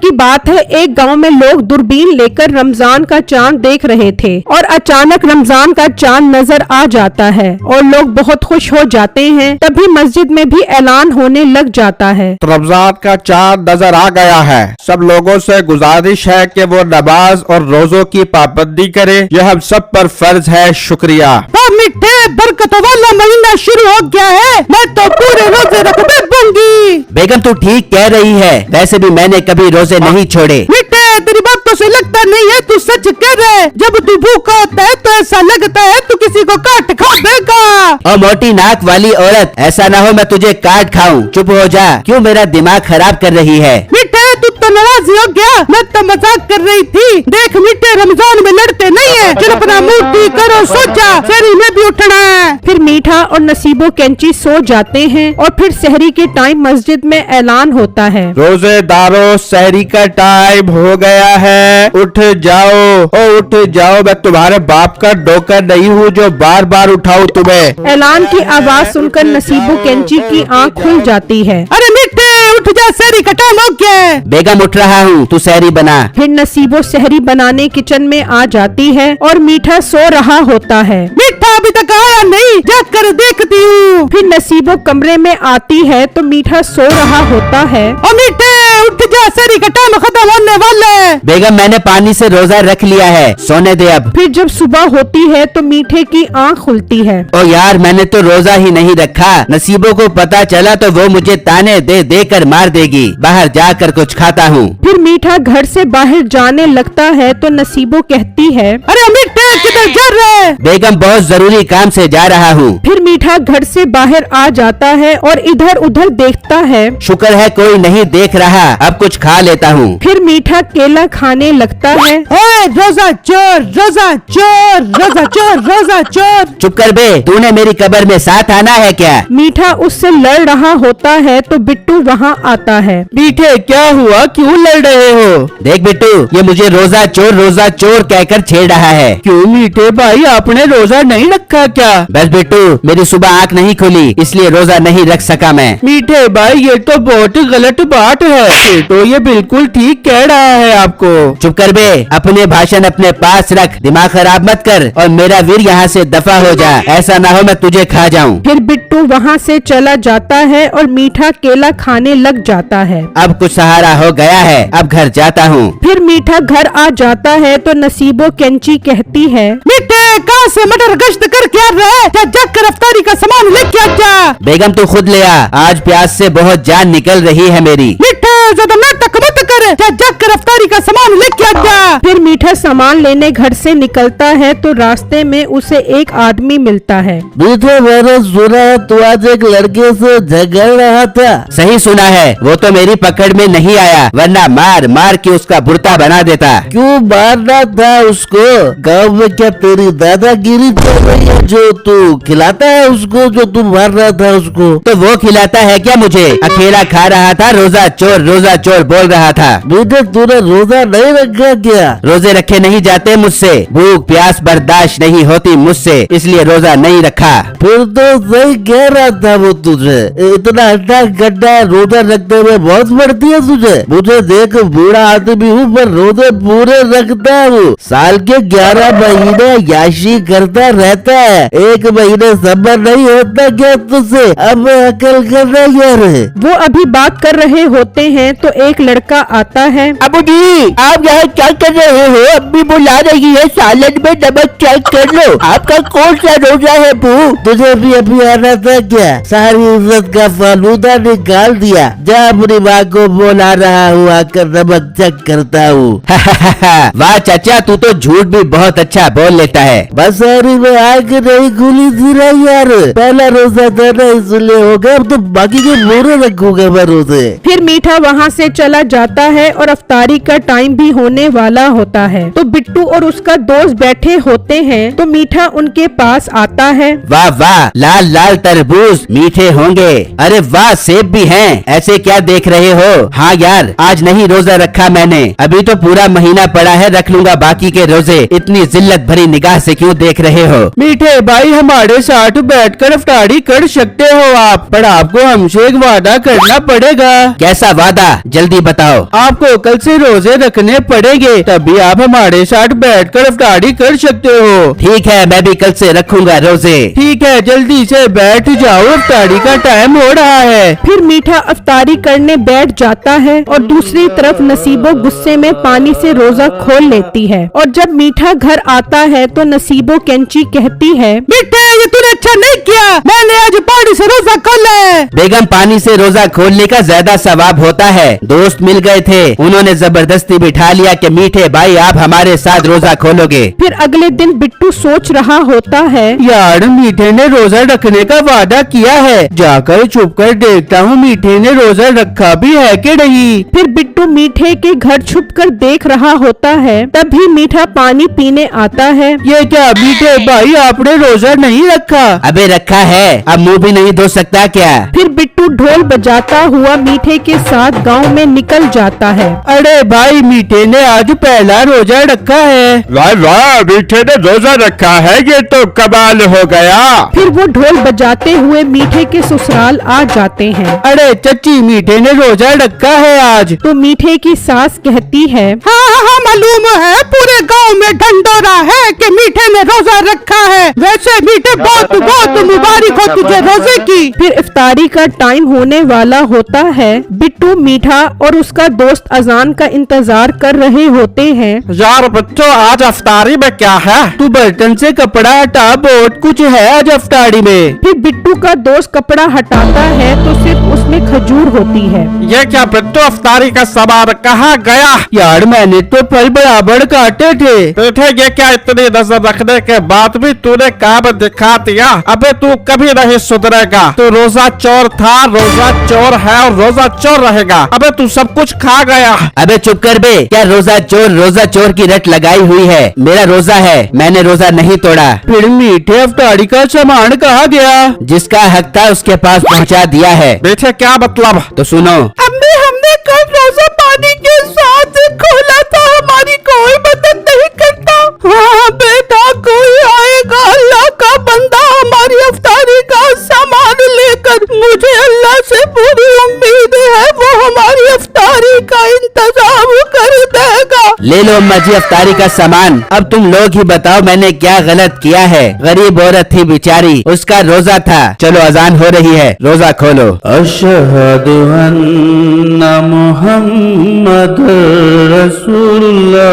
वक्त की बात है, एक गांव में लोग दूरबीन लेकर रमजान का चांद देख रहे थे और अचानक रमजान का चांद नजर आ जाता है और लोग बहुत खुश हो जाते हैं। तभी मस्जिद में भी ऐलान होने लग जाता है, रमजान का चांद नजर आ गया है। सब लोगों से गुजारिश है कि वो नमाज और रोजों की पाबंदी करे, यह हम सब पर फर्ज है। शुक्रिया। मिठे बरकतों वाला महीना शुरू हो गया है, मैं तो पूरे रोजे रखूंगी। बेगम तू ठीक कह रही है, वैसे भी मैंने कभी रोजे नहीं छोड़े। मिठे तेरी बातों से लगता नहीं है तू सच कह रहे। जब तू भूखा होता है तो ऐसा लगता है तू किसी को काट खा देगा। और मोटी नाक वाली औरत, ऐसा ना हो मैं तुझे काट खाऊं। चुप हो जा, क्यों मेरा दिमाग खराब कर रही है। मिठे तू तो नाराज हो गया, मैं तो मजाक कर रही थी। देख मिठे रमजान में लड़ते नहीं है, चल अपना मुंह ठीक करो, सो जा, शहरी में भी उठना है। फिर मीठा और नसीबो कैंची सो जाते हैं और फिर सहरी के टाइम मस्जिद में ऐलान होता है, रोजेदारों सहरी का टाइम हो गया है, उठ जाओ, उठ जाओ। मैं तुम्हारे बाप का नौकर नहीं हूँ जो बार बार उठाऊं तुम्हें। ऐलान की आवाज सुनकर नसीबो कैंची की आंख खुल जाती है। अरे मिठे उठ जा, सहरी का टाइम हो गया है। बेगम उठ रहा हूँ, तू सहरी बना। फिर नसीबो सहरी बनाने किचन में आ जाती है और मीठा सो रहा होता है। मीठा अभी तक आया नहीं, जाकर देखती हूँ। फिर नसीबो कमरे में आती है तो मीठा सो रहा होता है। और मीठे उठ जा, सहरी का टाइम खत्म होने वाला है। बेगम मैंने पानी से रोजा रख लिया है, सोने दे अब। फिर जब सुबह होती है तो मीठे की आंख खुलती है। ओ यार, मैंने तो रोजा ही नहीं रखा। नसीबों को पता चला तो वो मुझे ताने दे दे कर मार देगी। बाहर जाकर कुछ खाता हूँ। फिर मीठा घर से बाहर जाने लगता है तो नसीबो कहती है, अरे मीठे किधर जा रहे हैं? बेगम बहुत जरूरी काम से जा रहा हूँ। फिर मीठा घर से बाहर आ जाता है और इधर उधर देखता है। शुक्र है कोई नहीं देख रहा, अब कुछ खा लेता हूँ। फिर मीठा केला खाने लगता है। रोजा चोर, रोजा चोर, रोजा चोर, रोजा चोर। चुप कर बे, तूने मेरी कब्र में साथ आना है क्या? मीठा उससे लड़ रहा होता है तो बिट्टू वहाँ आता है। मीठे क्या हुआ, क्यों लड़ रहे हो? देख बिट्टू, ये मुझे रोजा चोर कहकर छेड़ रहा है। क्यों मीठे भाई, आपने रोजा नहीं रखा क्या? बस बिट्टू, मेरी सुबह आँख नहीं खुली इसलिए रोजा नहीं रख सका मैं। मीठे भाई ये तो बहुत गलत बात है, तो ये बिल्कुल ठीक कह रहा है आपको। चुप कर बे, अपने भाषण अपने पास रख, दिमाग खराब मत कर और मेरा वीर यहाँ से दफा हो जा, ऐसा ना हो मैं तुझे खा जाऊँ। फिर बिट्टू वहाँ से चला जाता है और मीठा केला खाने लग जाता है। अब कुछ सहारा हो गया है, अब घर जाता हूँ। फिर मीठा घर आ जाता है तो नसीबो कैंची कहती है, मीठे कहाँ से मटर गश्त करके आ रहे? जाकर रफ्तारी का सामान लेके आ जा। बेगम तू खुद ले आ, आज प्यास से बहुत जान निकल रही है मेरी। मीठा ज्यादा नाटक मत कर, जाकर रफ्तारी का सामान लेके आ जा। फिर मीठा सामान लेने घर से निकलता है तो रास्ते में उसे एक आदमी मिलता है। मीठे मैंने सुना तू आज एक लड़के से झगड़ रहा था। सही सुना है, वो तो मेरी पकड़ में नहीं आया, वरना मार मार के उसका बुर्ता बना देता। क्यों मारना था उसको? गाँव में क्या तेरी दादागिरी चल रही है जो तू खिलाता है उसको, जो तू मार रहा था उसको? तो वो खिलाता है क्या मुझे? अकेला खा रहा था, रोजा चोर बोल रहा था। मीठे तूने रोजा नहीं रखा क्या? रोजे रखे नहीं जाते मुझसे, भूख प्यास बर्दाश्त नहीं होती मुझसे, इसलिए रोजा नहीं रखा। फिर तो सही कह रहा था वो तुझे, इतना अड्डा गड्ढा रोजा रखते हुए बहुत बढ़ती है तुझे। मुझे देख बूढ़ा आदमी हूँ पर रोजे पूरे रखता हूँ। साल के 11 महीने याशी करता रहता है, एक महीने सबर नहीं होता क्या तुझसे? अब अकल करना यार। वो अभी बात कर रहे होते हैं तो एक लड़का आता है। अबू जी, आप यहाँ क्या कर रहे हो? अम्मी बुला रही है, सालन में नमक चेक कर लो। आपका कौन सा रोजा है बू? तुझे भी अभी आना था क्या? सारी इज्जत का फालूदा निकाल दिया। जा अपनी माँ को बोला रहा हूँ, आकर नमक चेक करता हूँ। वाह चाचा, तू तो झूठ भी बहुत अच्छा बोल लेता है। बस सारी में आग नहीं खुली थी ना यार, पहला रोजा था ना इसलिए हो गया, अब तो बाकी के पूरे रखूंगा मैं रोजे। फिर मीठा वहाँ से चला जाता है और अफ्तारी का टाइम भी होने वाला होता है। है। तो बिट्टू और उसका दोस्त बैठे होते हैं तो मीठा उनके पास आता है। वाह वाह, लाल लाल तरबूज मीठे होंगे। अरे वाह, सेब भी हैं। ऐसे क्या देख रहे हो? हाँ यार, आज नहीं रोजा रखा मैंने, अभी तो पूरा महीना पड़ा है, रख लूंगा बाकी के रोजे। इतनी जिल्लत भरी निगाह से क्यों देख रहे हो? मीठे भाई, हमारे साथ बैठकर इफ्तारी कर सकते हो आप, पर आपको हमसे एक वादा करना पड़ेगा। कैसा वादा? जल्दी बताओ। आपको कल से रोजे रखने पड़ेंगे, तभी आप हमारे साथ बैठकर इफ्तारी कर सकते हो। ठीक है, मैं भी कल से रखूंगा रोजे। ठीक है, जल्दी से बैठ जाओ, इफ्तारी का टाइम हो रहा है। फिर मीठा इफ्तारी करने बैठ जाता है और दूसरी तरफ नसीबो गुस्से में पानी से रोजा खोल लेती है। और जब मीठा घर आता है तो नसीबो कैंची कहती है, मीठे, ये तूने अच्छा नहीं किया, मैंने आज पानी से रोजा खोला है। बेगम, पानी से रोजा खोलने का ज्यादा सवाब होता है। दोस्त मिल गए थे, उन्होंने जबरदस्ती बिठा लिया कि मीठे भाई आप हमारे साथ रोजा खोलोगे। फिर अगले दिन बिट्टू सोच रहा होता है, यार, मीठे ने रोजा रखने का वादा किया है, जाकर छुप कर देखता हूँ मीठे ने रोजा रखा भी है कि नहीं। फिर बिट्टू मीठे के घर छुपकर देख रहा होता है। तभी मीठा पानी पीने आता है। ये क्या मीठे भाई, आपने रोजा नहीं रखा? अबे रखा है, अब मुंह भी नहीं धो सकता क्या? फिर बिट्टू ढोल बजाता हुआ मीठे के साथ गांव में निकल जाता है। अरे भाई, मीठे ने आज पहला रोजा रखा है। वाह वाह, मीठे ने रोजा रखा है, ये तो कमाल हो गया। फिर वो ढोल बजाते हुए मीठे के ससुराल आ जाते हैं। अरे चची, मीठे ने रोजा रखा है आज। तो मीठे की सास कहती है, हाँ, मालूम है, पूरे गांव में ढंढोरा है कि मीठे ने रोजा रखा है। वैसे मीठे बहुत बहुत मुबारक हो तुझे रोजे की। फिर इफ्तारी का टाइम होने वाला होता है। बिट्टू, मीठा और उसका दोस्त अजान का इंतजार कर रहे होते हैं। यार बच्चों, आज इफ्तारी में क्या है? तू बर्तन से कपड़ा हटा, बहुत कुछ है आज इफ्तारी में। फिर बिट्टू का दोस्त कपड़ा हटाता है तो सिर्फ उसमें खजूर होती है। ये क्या बच्चों, इफ्तारी का सामान कहाँ गया? यार, मैंने तो फल बराबर काटे थे। बेटे, ये क्या इतनी नजर रखने के बाद भी तूने काम दिखा दिया? अबे तू कभी नहीं सुधरेगा। तू रोजा चोर था, रोजा चोर है और रोजा चोर रहेगा। अबे तू सब कुछ खा गया। अबे चुप कर बे, क्या रोजा चोर की रट लगाई हुई है? मेरा रोजा है, मैंने रोजा नहीं तोड़ा। फिर मीठे इफ्तारी का सामान कहाँ गया? जिसका हक था उसके पास पहुंचा दिया है। बेटे, क्या मतलब? तो सुनो, अम्मी, हमने कल रोजा पानी के साथ खोला था, हमारी कोई मदद नहीं करता। हाँ बेटा, कोई आएगा अल्लाह का बंदा हमारी इफ्तारी का सामान लेकर। मुझे अल्लाह से पूरी उम्मीद है, वो हमारी इफ्तारी का इंतजाम कर देगा। ले लो अम्मा जी इफ्तारी का सामान। अब तुम लोग ही बताओ मैंने क्या गलत किया है? गरीब औरत थी बेचारी, उसका रोजा था। चलो अजान हो रही है, रोजा खोलो। अशहदु अन्ना मुहम्मद रसूलुल्लाह